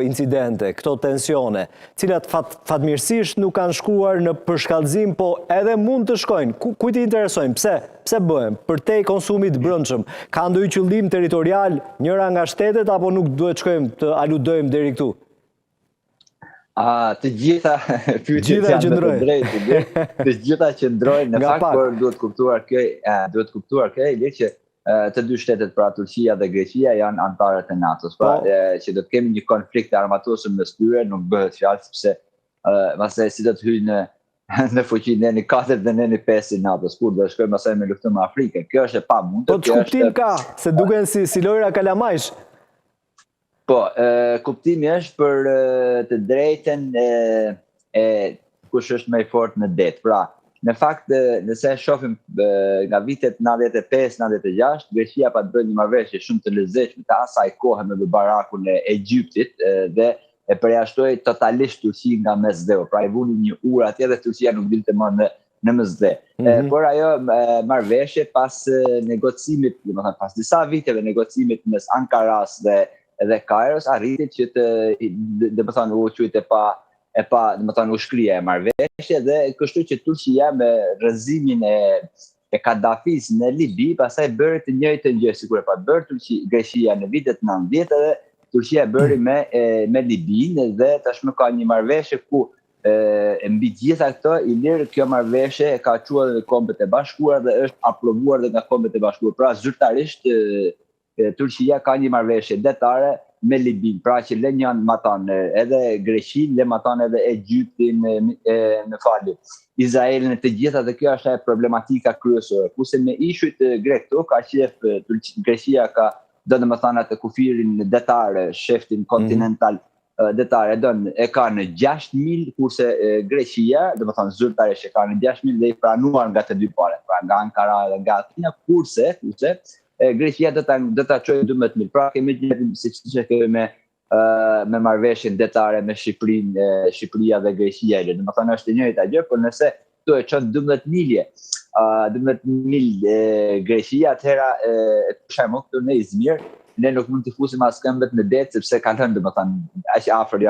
incidente, këto tensione, cilat fatmirësisht nuk kanë shkuar në përshkallëzim, po edhe mund të shkojnë. Kujt i interesojnë? Pse bëhen? Përtej konsumit brendshëm. Ka ndonjë qëllim territorial njëra nga shtetet apo nuk duhet shkojmë të aludojmë deri këtu? Të gjitha pyetjet janë të drejtë. Të gjitha qëndrojnë në fakt, por duhet kuptuar kjo Ilir, që të dy shtetet, pra Turqia dhe Greqia, janë anëtarët e NATO-s. Pra që do të kemi një konflikt armatosur mes tyre, nuk bëhet fjalë, sepse pastaj si do të hyjë në fuqi në 4 dhe në 5 i NATO-s, kur do shkojmë pastaj me luftën me Afrikën. Kjo është e pamundur. Po ç'kuptim ka, se duken si lojra kalamajsh. Po, kuptimi është për të drejtën e kush është më i fortë në det. Pra, në fakt, nëse shohim nga vitet 95-96, Greqia pa të bëjë një marrëveshje shumë të lezetshme të asaj kohe me barakun e Egjiptit dhe e përjashtoi totalisht Turqi nga mesdheu. Pra i vuni një urë atje dhe Turqia nuk dilte më në mesdhe. Por ajo marrëveshje pas negocimit, domethënë pas disa viteve negocimit mes Ankaras dhe Kairos, arriti që domethënë u quajtë u shkrije e marrëveshje dhe kështu që Turqia me rrëzimin e Kadafis në Libi pastaj bëri të njëjtën gjë sikur e pa bërë Greqia në vitet 90 dhe Turqia bëri me Libinë dhe tashmë ka një marrëveshje ku mbi gjitha këto Ilir, kjo marrëveshje e ka quajtur në Kombet e Bashkuara dhe është aprovuar dhe nga Kombet e Bashkuara. Pra zyrtarisht Turqia ka një marrëveshje detare me Libin, pra që le njën matan edhe Greqin, le matan edhe Egjiptin, në fali, Izraelin e të gjitha, dhe kjo është problematika kryesore. Kurse me ishujt grek këto, ka qef Greqia ka do më thënë atë kufirin detare, sheftin kontinental detare, e ka në 6.000, kurse Greqia, do më thënë zyrtarisht e ka në 6.000 dhe i pranuar nga të dy pare, pra nga Ankara dhe nga Atina, kurse Greqia do ta çojë 12.000. Pra kemi gjithë siç kemi me marrëveshjen detare me Shqipërinë, Shqipëria dhe Greqia. Domethënë është e njëjta gjë, por nëse tu e çon 12.000 Greqia, atëherë për shembull këtu në Izmir, ne nuk mund të fusim as këmbët në det sepse kanë thënë domethënë aq afër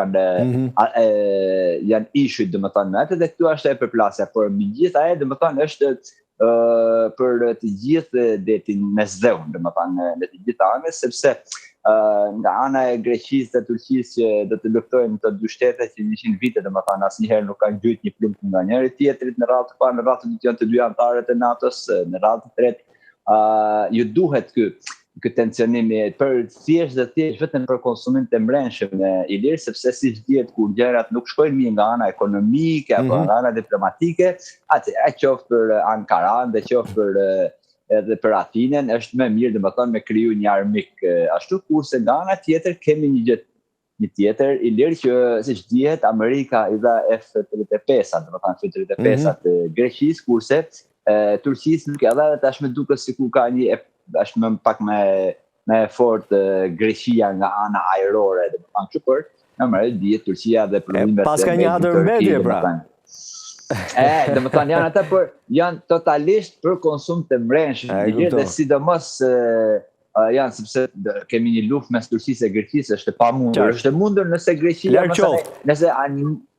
janë ishujt domethënë atë dhe këtu është e përplasja, por megjithatë domethënë është për të gjithë detin mesdheun, domethënë në të gjitha anët, sepse nga ana e Greqisë dhe Turqisë që do të luftojnë të dy shtete që 100 vite, domethënë asnjëherë nuk kanë gjujt një plumb nga njëri tjetrit në radhë të parë, në radhë të dytë janë të dy anëtarët e NATO-s, në radhë të tretë ju duhet ky tensionimi për thjesht vetëm për konsumin të mbrëmshëm Ilir, sepse siç dihet kur gjërat nuk shkojnë mirë nga ana ekonomike apo nga ana diplomatike, atë qoftë për Ankaran dhe qoftë edhe për Atinën, është më mirë domethënë me kriju një armik ashtu, kurse nga ana tjetër kemi një gjë tjetër Ilir që siç dihet Amerika i dha F-35, domethënë F-35 të Greqisë, kurse Turqisë nuk e dha, tashmë duket sikur ka një është më pak me fort Greqia nga ana ajrore dhe më kështu, por normalisht dihet Turqia dhe përmendimet pas ka një ndërmendje pra. Domethënë janë ata por janë totalisht për konsum të mbrëmshëm dhe sidomos janë sepse kemi një luftë mes Turqisë e Greqisë, është e pamundur. Është e mundur nëse Greqia nëse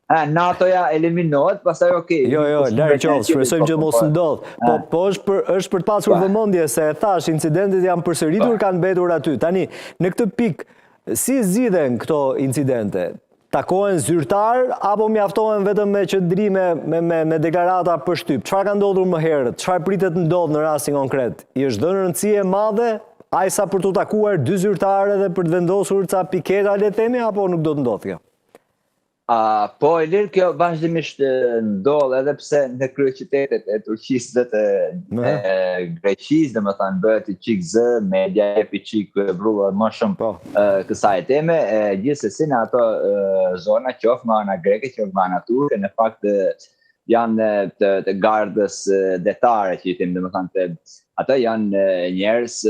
NATO-ja eliminohet, pastaj okay. Jo, larg qoftë, shpresojmë që mos ndodh. Po është për të pasur vëmendje se e thash, incidentet janë përsëritur, kanë mbetur aty. Tani, në këtë pikë, si zgjidhen këto incidente? Takohen zyrtar apo mjaftohen vetëm me qëndrime me deklarata për shtyp? Çfarë ka ndodhur më herët? Çfarë pritet të ndodhë në rastin konkret? I është dhënë rëndësie e madhe ajsa për të takuar dy zyrtarë dhe për të vendosur ca piketa le të themi apo nuk do të ndodhë kjo? Po, Ilir, kjo vazhdimisht ndodh edhe pse në kryeqytetet e Turqisë dhe të Greqisë, domethënë bëhet i çik zë, media jepi çik vrrullë më shumë kësaj teme, gjithsesi në ato zona qoftë nga ana greke, qoftë nga ana turke, në fakt janë të gardës detare që i them, domethënë ata janë njerëz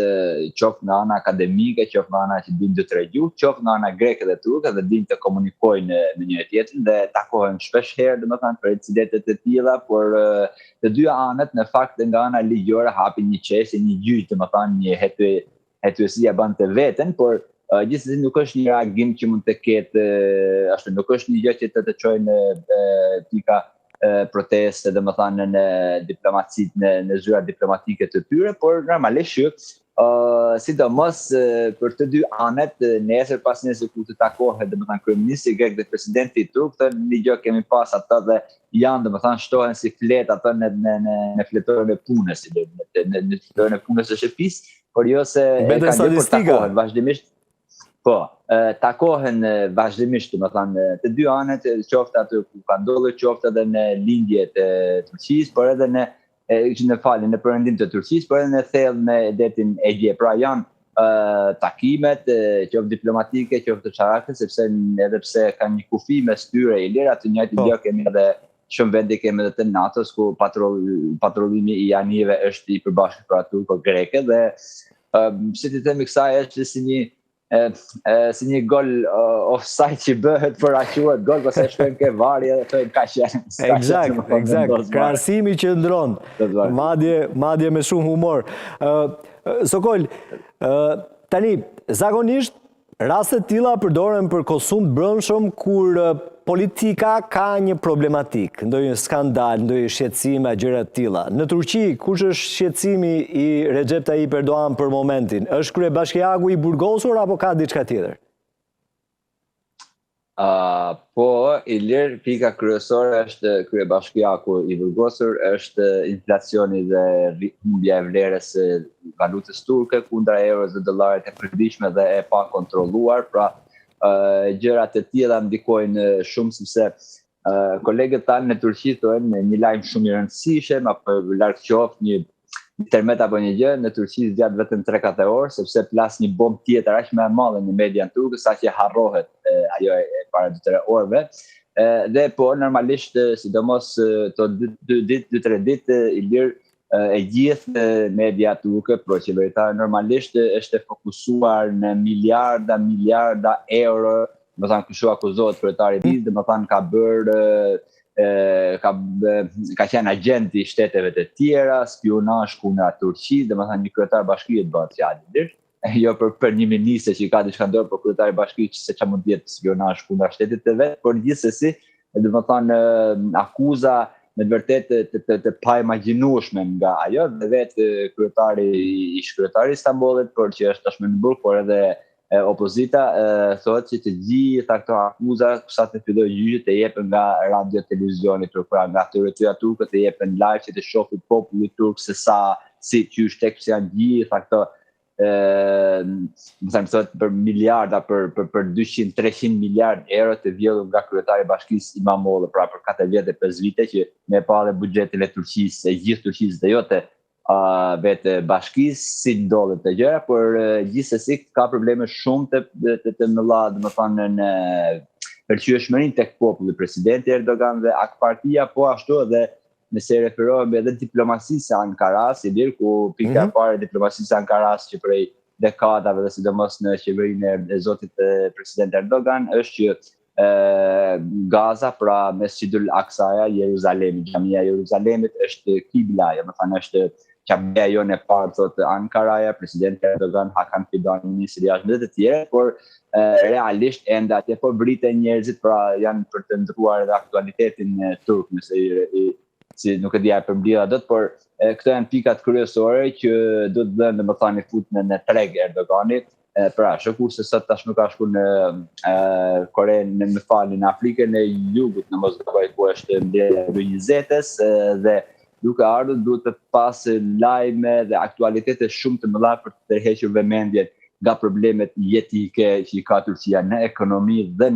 qoftë nga ana akademike, qoftë nga ana që dinë të tregju, qoftë nga ana greke dhe turke dhe dinë të komunikojnë me njëri tjetrin dhe takohen shpesh herë domethënë për incidente të tilla, por të dy anët në fakt nga ana ligjore hapin një çështje, një gjyq, domethënë një hetuesia bën të veten, por Gjithsesi nuk është një reagim që mund të ketë, ashtu nuk është një gjë që të çojnë pika proteste, domethënë në diplomacitë, në zyra diplomatike të tyre, por normalisht që sidomos për të dy anet, nesër pas nesër ku të takohet domethënë kryeministri grek dhe presidenti turk, një gjë kemi pas ato dhe janë domethënë shtohen si flet ato në fletorin e punës, në fletorin e punës së shtëpisë, por jo se kanë statistika vazhdimisht. Po, takohen vazhdimisht, domethënë të dy anet, qoftë aty ku ka ndodhur, qoftë edhe në lindjet e Turqisë, por edhe në perëndim të Turqisë, por edhe në thellë në detin Egje. Pra janë takimet, qoftë diplomatike, qoftë të çarake, sepse edhe pse kanë një kufi mes tyre i lirë, atë njëjtë gjë kemi edhe shumë vende kemi edhe të NATO-s ku patrullimi i anijeve është i përbashkët për turko-greke dhe si të themi kësaj është si një gol offside që bëhet për a quhet gol, pse shkojnë ke vari edhe thojnë ka qenë. Eksakt. Krahasimi që ndron. Madje me shumë humor. Sokol, tani zakonisht rastet tilla përdoren për konsum të brendshëm kur politika ka një problematik, ndonjë skandal, ndonjë shqetësime, gjëra të tilla. Në Turqi, kush është shqetësimi i Recep Tayyip Erdogan për momentin? Është kryebashkiaku i burgosur apo ka diçka tjetër? Po, Ilir, pika kryesore është kryebashkiaku i burgosur, është inflacioni dhe humbja e vlerës së valutës turke kundër euros dhe dollarit e përditshme dhe e pa kontrolluar, pra gjërat e tilla ndikojnë shumë sepse kolegët tanë në Turqi thonë një lajm shumë i rëndësishëm apo larg qoftë një internet apo një gjë në Turqi zgjat vetëm 3-4 orë sepse plas një bombë tjetër aq më e madhe në median turke saqë harrohet ajo e para 2-3 orëve dhe po normalisht sidomos to 2-3 ditë i lirë e gjithë media turke pro-qeveritare normalisht është fokusuar në miliarda euro, domethënë kështu akuzohet kryetari i BIS, domethënë ka bërë ka qenë agent i shteteve të tjera, spionazh kundër Turqisë, domethënë një kryetar bashkie të bëhet fjalë, jo për një ministër që ka diçka dorë, por kryetari bashkisë se ç'a mund të jetë spionazh kundër shtetit të vet, por gjithsesi, domethënë akuza në të vërtetë të paimagjinueshme nga ajo dhe vetë kryetari i Istanbulit, por që është tashmë në burg, por edhe opozita thotë që të gjitha këto akuza sa të fillojë gjyqi të jepen nga radio televizioni turk, pra nga autoritetet turke të jepen live që të shohë populli turk se si qysh tek janë gjitha këto më thënë për miliarda, për 200-300 miliard euro të vjedhur nga kryetari i bashkisë Imamoglu, pra për 4 vjet e 5 vite që me pa dhe buxhetin e Turqisë, e gjithë Turqisë dhe jo të vetë bashkisë, si ndodhet të gjëra, por gjithsesi ka probleme shumë të mëdha, domethënë në përqyeshmërinë tek populli, presidenti Erdogan dhe AK-partia, po ashtu edhe nëse referohemi edhe diplomacisë së Ankaras, ku pika e parë e diplomacisë së Ankaras që prej dekadave dhe sidomos në qeverinë e zotit president Erdogan është që Gaza, pra Mesjidul Aksaja, Jeruzalemi, xhamia e Jeruzalemit është kibla, domethënë është qabia jonë e parë, thotë Ankaraja, presidenti Erdogan, Hakan Fidan, ministri i jashtëm dhe të tjerë, por realisht ende atje po vriten njerëzit, pra janë për të ndruar edhe aktualitetin turk, nëse si nuk e di për mbledhja dot, por këto janë pikat kryesore që do të bëhen domethënë futën në treg Erdoganit. Pra, shoku se sot tash nuk ka shku në Korenë, në Afrikën e Jugut, në mos gaboj ku është mbledhja e 20-s dhe duke ardhur duhet të pasë lajme dhe aktualitete shumë të mëdha për të tërhequr vëmendjen nga problemet jetike që i ka Turqia në ekonomi dhe